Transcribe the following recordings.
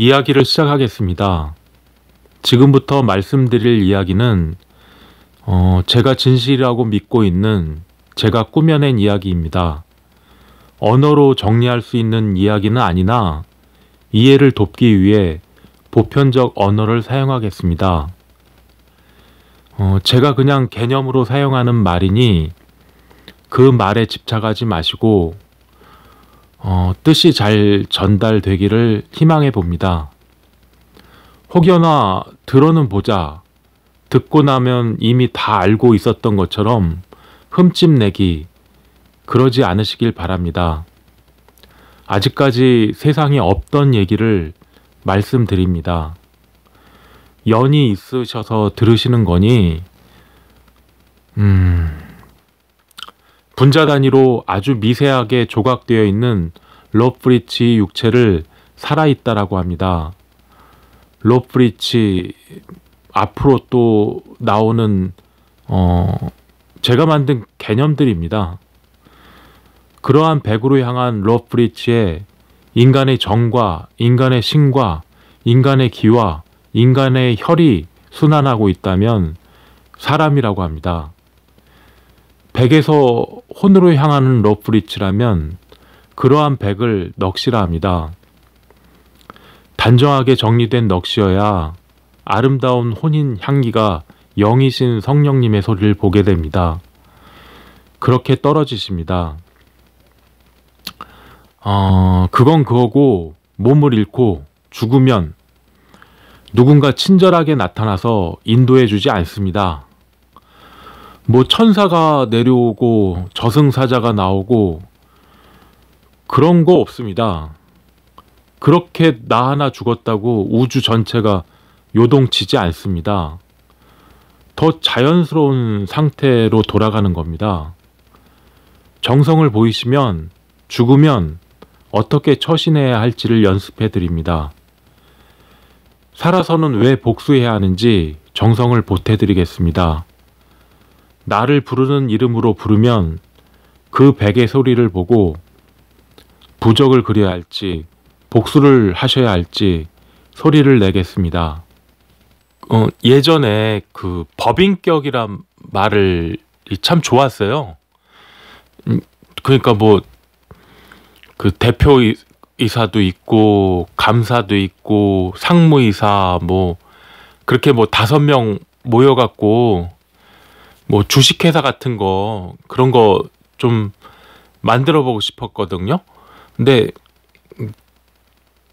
이야기를 시작하겠습니다. 지금부터 말씀드릴 이야기는 제가 진실이라고 믿고 있는 제가 꾸며낸 이야기입니다. 언어로 정리할 수 있는 이야기는 아니나 이해를 돕기 위해 보편적 언어를 사용하겠습니다. 제가 그냥 개념으로 사용하는 말이니 그 말에 집착하지 마시고 뜻이 잘 전달되기를 희망해 봅니다. 혹여나 들어는 보자, 듣고 나면 이미 다 알고 있었던 것처럼 흠집내기, 그러지 않으시길 바랍니다. 아직까지 세상에 없던 얘기를 말씀드립니다. 연이 있으셔서 들으시는 거니 분자 단위로 아주 미세하게 조각되어 있는 로프리치 육체를 살아있다라고 합니다. 로프리치 앞으로 또 나오는 제가 만든 개념들입니다. 그러한 백으로 향한 로프리치에 인간의 정과 인간의 신과 인간의 기와 인간의 혈이 순환하고 있다면 사람이라고 합니다. 백에서 혼으로 향하는 로프리치라면 그러한 백을 넋이라 합니다. 단정하게 정리된 넋이어야 아름다운 혼인 향기가 영이신 성령님의 소리를 보게 됩니다. 그렇게 떨어지십니다. 그건 그거고 몸을 잃고 죽으면 누군가 친절하게 나타나서 인도해 주지 않습니다. 뭐 천사가 내려오고 저승사자가 나오고 그런 거 없습니다. 그렇게 나 하나 죽었다고 우주 전체가 요동치지 않습니다. 더 자연스러운 상태로 돌아가는 겁니다. 정성을 보이시면 죽으면 어떻게 처신해야 할지를 연습해 드립니다. 살아서는 왜 복수해야 하는지 정성을 보태 드리겠습니다. 나를 부르는 이름으로 부르면 그 백의 소리를 보고 부적을 그려야 할지 복수를 하셔야 할지 소리를 내겠습니다. 예전에 그 법인격이란 말을 참 좋았어요. 그러니까 뭐 그 대표이사도 있고 감사도 있고 상무이사 뭐 그렇게 뭐 5명 모여갖고 뭐 주식회사 같은 거 그런 거 좀 만들어 보고 싶었거든요. 근데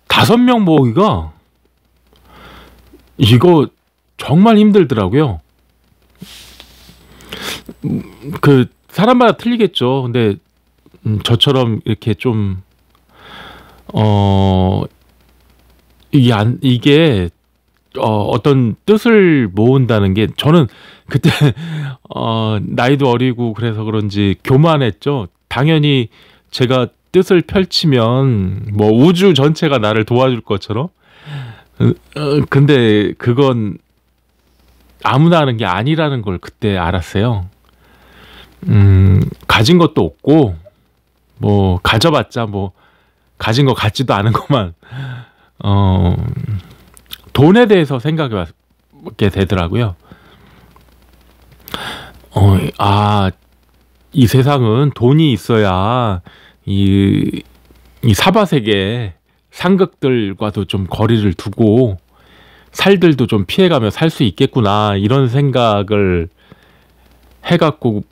5명 모으기가 이거 정말 힘들더라고요. 그 사람마다 틀리겠죠. 근데 저처럼 이렇게 좀 이게 어떤 뜻을 모은다는 게 저는 그때 나이도 어리고 그래서 그런지 교만했죠. 당연히 제가 뜻을 펼치면 뭐 우주 전체가 나를 도와줄 것처럼 근데 그건 아무나 하는 게 아니라는 걸 그때 알았어요. 가진 것도 없고 뭐 가져봤자 뭐 가진 것 같지도 않은 것만 돈에 대해서 생각해 보게 되더라고요. 이 세상은 돈이 있어야 이 사바세계 상극들과도 좀 거리를 두고 살들도 좀 피해가며 살 수 있겠구나 이런 생각을 해갖고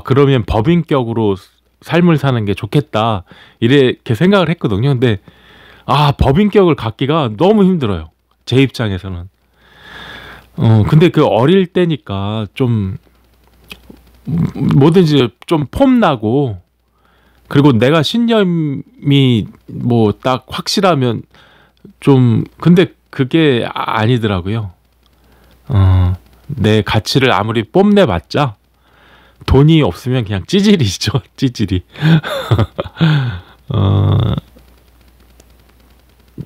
그러면 법인격으로 삶을 사는 게 좋겠다 이렇게 생각을 했거든요. 근데 법인격을 갖기가 너무 힘들어요. 제 입장에서는. 근데 그 어릴 때니까 좀 뭐든지 좀 폼나고 그리고 내가 신념이 뭐 딱 확실하면 좀 근데 그게 아니더라고요. 내 가치를 아무리 뽐내봤자 돈이 없으면 그냥 찌질이죠. 찌질이.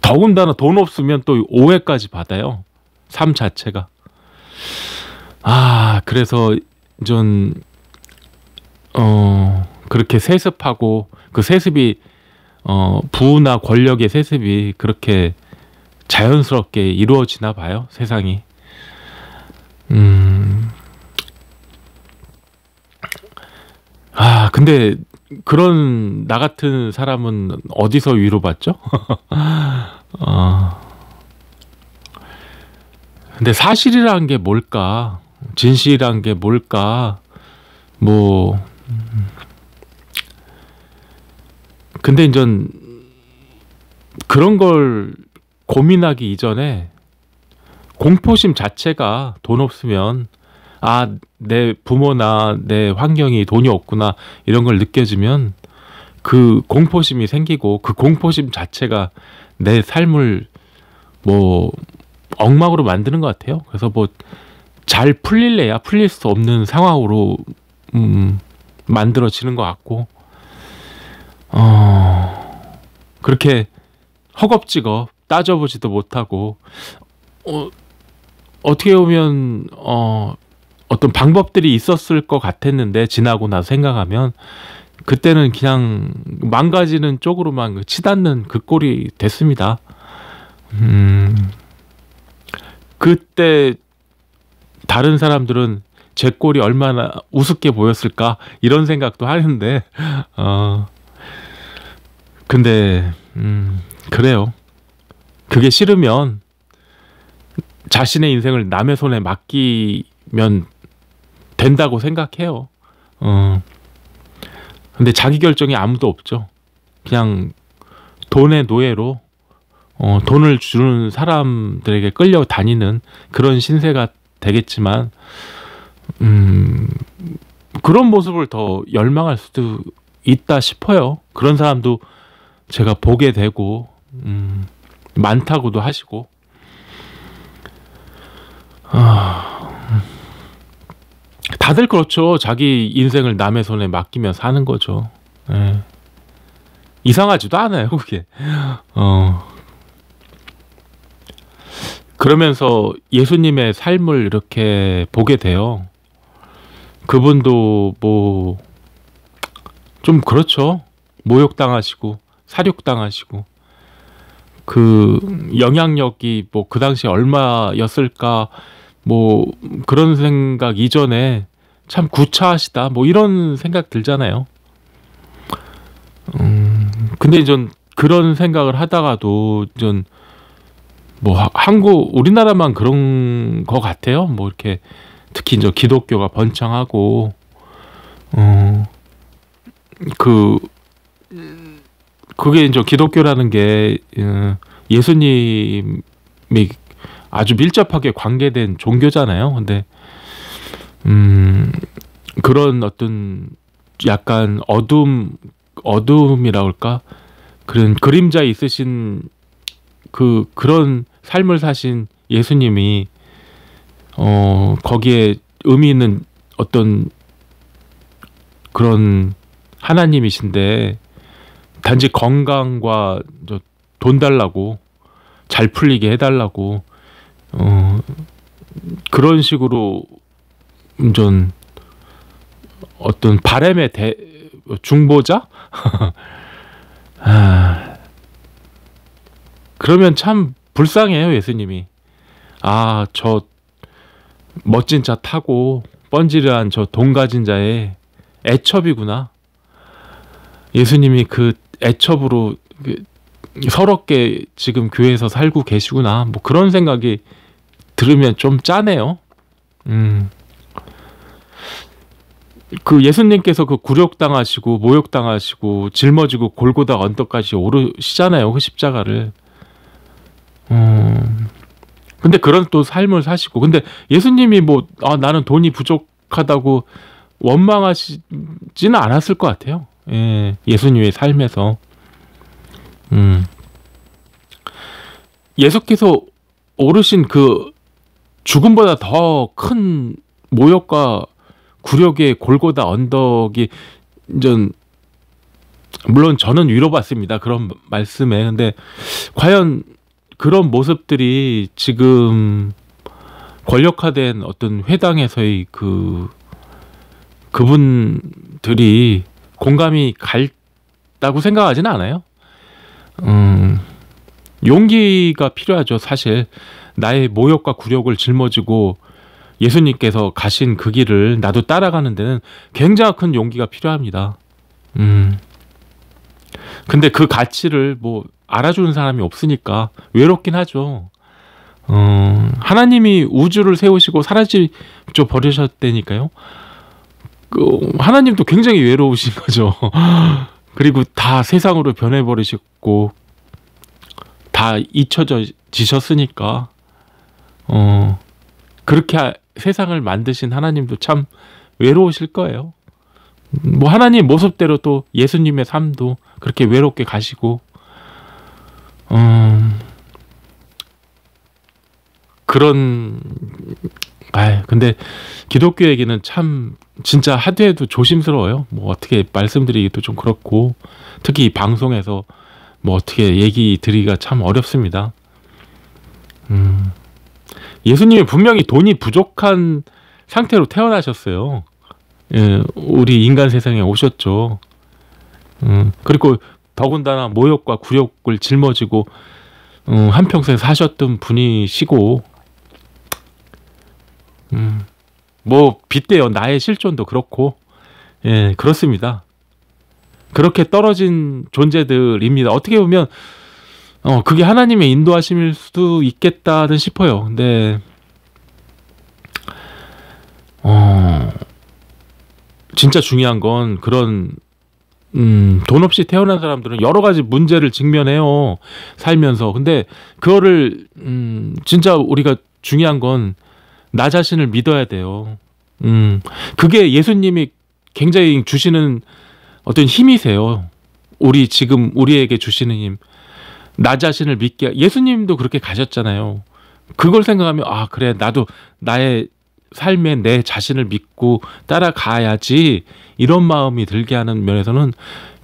더군다나 돈 없으면 또 오해까지 받아요. 삶 자체가. 그래서 좀 그렇게 세습하고 그 세습이 부나 권력의 세습이 그렇게 자연스럽게 이루어지나 봐요, 세상이. 근데 그런 나 같은 사람은 어디서 위로받죠? 근데 사실이란 게 뭘까? 진실이란 게 뭘까? 뭐 근데 이제 그런 걸 고민하기 이전에 공포심 자체가 돈 없으면 내 부모나 내 환경이 돈이 없구나 이런 걸 느껴지면 그 공포심이 생기고 그 공포심 자체가 내 삶을 뭐 엉망으로 만드는 것 같아요. 그래서 뭐 잘 풀릴래야 풀릴 수 없는 상황으로 만들어지는 것 같고 그렇게 허겁지겁 따져보지도 못하고 어떻게 보면 어떤 방법들이 있었을 것 같았는데 지나고 나서 생각하면 그때는 그냥 망가지는 쪽으로만 치닫는 그 꼴이 됐습니다. 그때 다른 사람들은 제 꼴이 얼마나 우습게 보였을까 이런 생각도 하는데 근데 그래요. 그게 싫으면 자신의 인생을 남의 손에 맡기면 된다고 생각해요. 근데 자기 결정이 아무도 없죠. 그냥 돈의 노예로 돈을 주는 사람들에게 끌려다니는 그런 신세가 되겠지만 그런 모습을 더 열망할 수도 있다 싶어요. 그런 사람도 제가 보게 되고 많다고도 하시고 다들 그렇죠. 자기 인생을 남의 손에 맡기며 사는 거죠. 예. 이상하지도 않아요, 그게. 그러면서 예수님의 삶을 이렇게 보게 돼요. 그분도 뭐 좀 그렇죠. 모욕당하시고 사륙당하시고 그 영향력이 뭐 그 당시 얼마였을까 뭐 그런 생각 이전에 참 구차하시다 뭐 이런 생각 들잖아요. 근데 이제 그런 생각을 하다가도 좀 뭐 우리나라만 그런 거 같아요. 뭐 이렇게 특히 이제 기독교가 번창하고 그게 이제 기독교라는 게 예수님이 아주 밀접하게 관계된 종교잖아요. 근데 그런 어떤 약간 어둠이라고 할까? 그런 그림자 있으신 그런 삶을 사신 예수님이 거기에 의미 있는 어떤 그런 하나님이신데 단지 건강과 돈 달라고 잘 풀리게 해달라고 그런 식으로 좀 어떤 바람의 중보자? 그러면 참 불쌍해요, 예수님이. 저 멋진 차 타고 뻔질한 저 돈 가진 자의 애첩이구나. 예수님이 그 애첩으로 서럽게 지금 교회에서 살고 계시구나. 뭐 그런 생각이 들으면 좀 짠해요. 그 예수님께서 그 굴욕당하시고 모욕당하시고 짊어지고 골고다 언덕까지 오르시잖아요. 그 십자가를. 근데 그런 또 삶을 사시고 근데 예수님이 뭐 나는 돈이 부족하다고 원망하시지는 않았을 것 같아요. 예, 예수님의 삶에서 예수께서 오르신 그 죽음보다 더 큰 모욕과 굴욕의 골고다 언덕이 물론 저는 위로받습니다. 그런 말씀에. 근데 과연 그런 모습들이 지금 권력화된 어떤 회당에서의 그분들이 공감이 갈다고 생각하지는 않아요. 용기가 필요하죠. 사실 나의 모욕과 굴욕을 짊어지고 예수님께서 가신 그 길을 나도 따라가는 데는 굉장히 큰 용기가 필요합니다. 근데 그 가치를 뭐 알아주는 사람이 없으니까 외롭긴 하죠. 하나님이 우주를 세우시고 사라지죠 버리셨다니까요. 하나님도 굉장히 외로우신 거죠. 그리고 다 세상으로 변해버리셨고 다 잊혀지셨으니까 그렇게 세상을 만드신 하나님도 참 외로우실 거예요. 뭐 하나님 모습대로 또 예수님의 삶도 그렇게 외롭게 가시고 그런 근데 기독교 얘기는 참 진짜 하도 해도 조심스러워요. 뭐 어떻게 말씀드리기도 좀 그렇고 특히 이 방송에서 뭐 어떻게 얘기 드리기가 참 어렵습니다. 예수님이 분명히 돈이 부족한 상태로 태어나셨어요. 예, 우리 인간 세상에 오셨죠. 그리고 더군다나 모욕과 굴욕을 짊어지고 한평생 사셨던 분이시고 뭐 빗대어 나의 실존도 그렇고 예, 그렇습니다. 그렇게 떨어진 존재들입니다. 어떻게 보면 그게 하나님의 인도하심일 수도 있겠다는 싶어요. 근데 진짜 중요한 건 그런 돈 없이 태어난 사람들은 여러 가지 문제를 직면해요. 살면서. 근데 그거를 진짜 우리가 중요한 건 나 자신을 믿어야 돼요. 그게 예수님이 굉장히 주시는 어떤 힘이세요. 지금 우리에게 주시는 힘. 나 자신을 믿게. 예수님도 그렇게 가셨잖아요. 그걸 생각하면 그래 나도 나의 삶에 내 자신을 믿고 따라가야지 이런 마음이 들게 하는 면에서는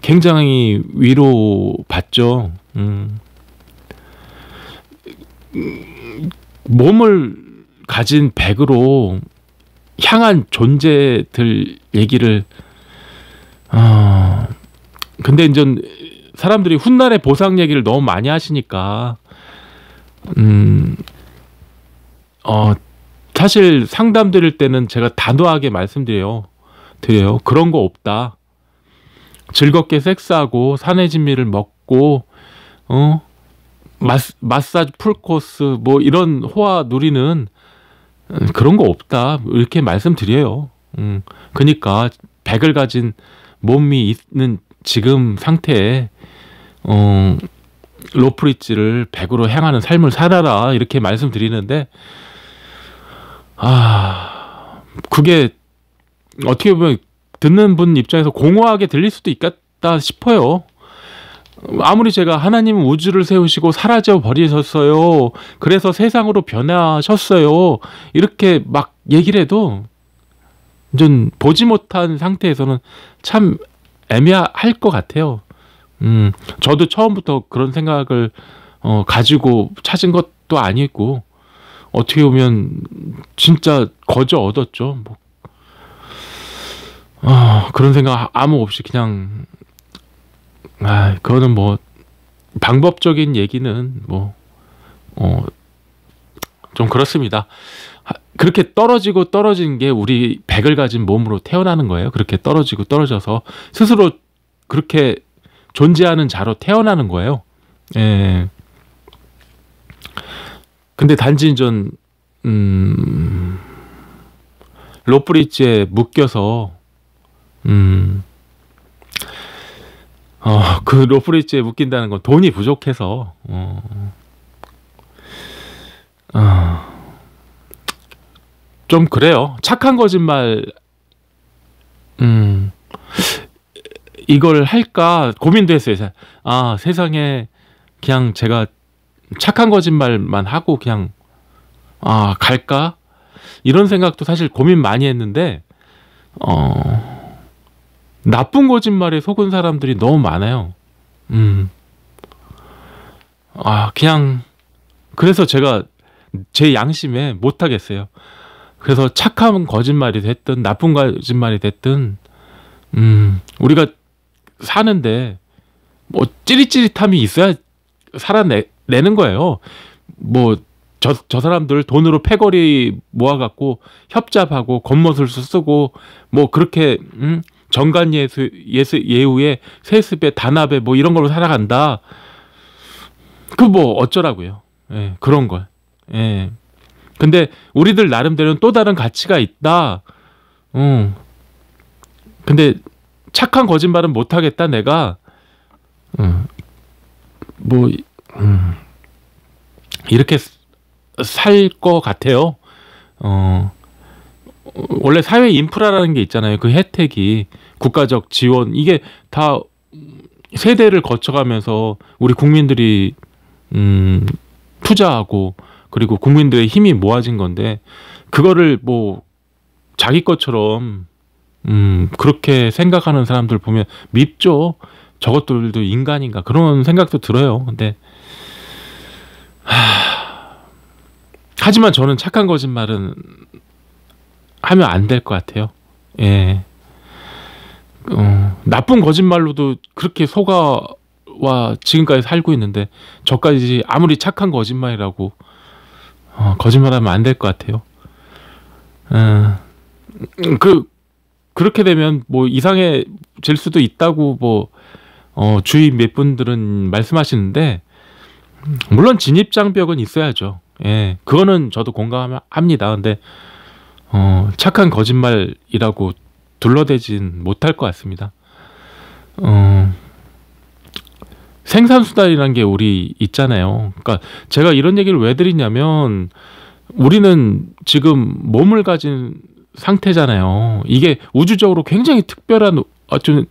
굉장히 위로받죠. 몸을 가진 백으로 향한 존재들 얘기를 근데 이제 사람들이 훗날의 보상 얘기를 너무 많이 하시니까 사실 상담 드릴 때는 제가 단호하게 말씀드려요. 그런 거 없다. 즐겁게 섹스하고 산의 진미를 먹고 마사지 풀코스 뭐 이런 호화 누리는 그런 거 없다. 이렇게 말씀드려요. 그러니까 백을 가진 몸이 있는 지금 상태에 로프리지를 백으로 향하는 삶을 살아라 이렇게 말씀드리는데 그게 어떻게 보면 듣는 분 입장에서 공허하게 들릴 수도 있겠다 싶어요. 아무리 제가 하나님은 우주를 세우시고 사라져 버리셨어요. 그래서 세상으로 변하셨어요. 이렇게 막 얘기를 해도 좀 보지 못한 상태에서는 참 애매할 것 같아요. 저도 처음부터 그런 생각을 가지고 찾은 것도 아니고 어떻게 보면 진짜 거저 얻었죠. 뭐. 그런 생각 아무 없이 그냥 그거는 뭐 방법적인 얘기는 뭐 좀 그렇습니다. 그렇게 떨어진 게 우리 백을 가진 몸으로 태어나는 거예요. 그렇게 떨어져서 스스로 그렇게 존재하는 자로 태어나는 거예요. 예. 근데 단지 전 로프리지에 묶여서 그 로프리지에 묶인다는 건 돈이 부족해서 좀 그래요. 착한 거짓말 이걸 할까 고민도 했어요. 세상에 그냥 제가 착한 거짓말만 하고 그냥 갈까? 이런 생각도 사실 고민 많이 했는데 나쁜 거짓말에 속은 사람들이 너무 많아요. 그냥 그래서 제가 제 양심에 못 하겠어요. 그래서 착한 거짓말이 됐든 나쁜 거짓말이 됐든 우리가 사는데 뭐 찌릿찌릿함이 있어야 내는 거예요. 뭐 저 사람들 돈으로 패거리 모아갖고 협잡하고 겉멋을수 쓰고 뭐 그렇게 정관 예우에 세습에 단합에 뭐 이런 걸로 살아간다. 그 뭐 어쩌라고요. 예, 그런 걸. 예. 근데 우리들 나름대로는 또 다른 가치가 있다. 근데 착한 거짓말은 못하겠다 내가. 뭐 이렇게 살 것 같아요. 원래 사회 인프라라는 게 있잖아요. 그 혜택이 국가적 지원 이게 다 세대를 거쳐가면서 우리 국민들이 투자하고 그리고 국민들의 힘이 모아진 건데 그거를 뭐 자기 것처럼 그렇게 생각하는 사람들 보면 밉죠. 저것들도 인간인가 그런 생각도 들어요. 근데 하지만 저는 착한 거짓말은 하면 안 될 것 같아요. 예. 나쁜 거짓말로도 그렇게 속아와 지금까지 살고 있는데 저까지 아무리 착한 거짓말이라고 거짓말하면 안 될 것 같아요. 그렇게 되면 뭐 이상해질 수도 있다고 뭐 주위 몇 분들은 말씀하시는데 물론 진입장벽은 있어야죠. 예, 그거는 저도 공감합니다. 근데 착한 거짓말이라고 둘러대진 못할 것 같습니다. 생산수단이라는 게 우리 있잖아요. 그러니까 제가 이런 얘기를 왜 드리냐면 우리는 지금 몸을 가진 상태잖아요. 이게 우주적으로 굉장히 특별한 어떤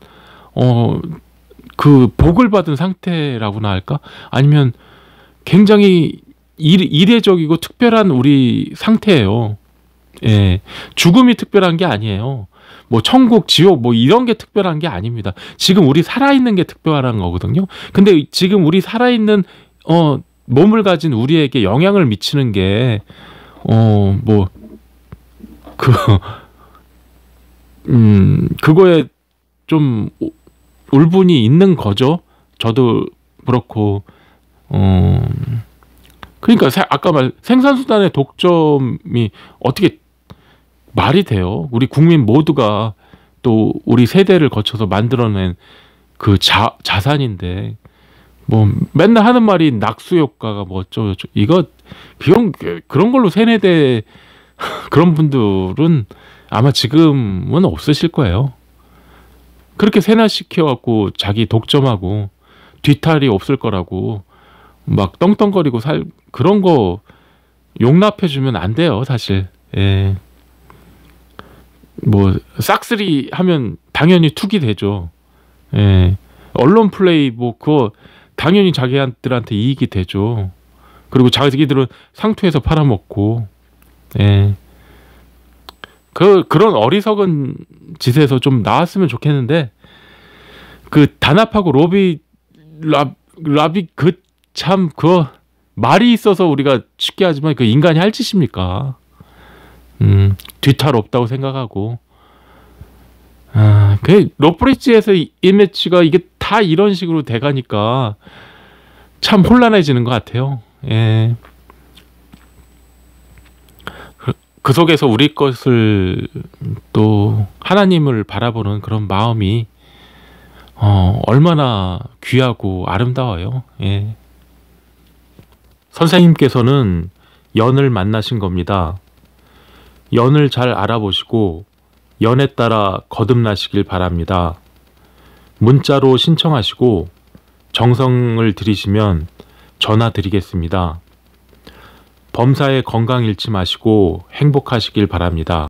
그 복을 받은 상태라고나 할까? 아니면 굉장히 이례적이고 특별한 우리 상태예요. 예, 죽음이 특별한 게 아니에요. 뭐 천국, 지옥 뭐 이런 게 특별한 게 아닙니다. 지금 우리 살아있는 게 특별한 거거든요. 근데 지금 우리 살아있는 몸을 가진 우리에게 영향을 미치는 게 그거에 좀 울분이 있는 거죠. 저도 그렇고 그러니까 아까 생산수단의 독점이 어떻게 말이 돼요? 우리 국민 모두가 또 우리 세대를 거쳐서 만들어낸 그 자산인데 뭐 맨날 하는 말이 낙수 효과가 뭐 어쩌고 이거 그런 걸로 세뇌돼 그런 분들은 아마 지금은 없으실 거예요. 그렇게 세뇌시켜갖고 자기 독점하고 뒤탈이 없을 거라고 막 떵떵거리고 그런 거 용납해주면 안 돼요, 사실. 예. 뭐 싹쓸이 하면 당연히 투기 되죠. 예. 언론 플레이 뭐 그거 당연히 자기들한테 이익이 되죠. 그리고 자기들은 상투에서 팔아먹고. 예. 그런 어리석은 짓에서 좀 나왔으면 좋겠는데 그 단합하고 라비 참 말이 있어서 우리가 쉽게 하지만 그 인간이 할 짓입니까? 뒤탈 없다고 생각하고 그 로브리지에서 이 매치가 이게 다 이런 식으로 돼가니까 참 혼란해지는 것 같아요. 예. 그 속에서 우리 것을 또 하나님을 바라보는 그런 마음이 얼마나 귀하고 아름다워요. 예. 선생님께서는 연을 만나신 겁니다. 연을 잘 알아보시고 연에 따라 거듭나시길 바랍니다. 문자로 신청하시고 정성을 들이시면 전화 드리겠습니다. 범사에 건강 잃지 마시고 행복하시길 바랍니다.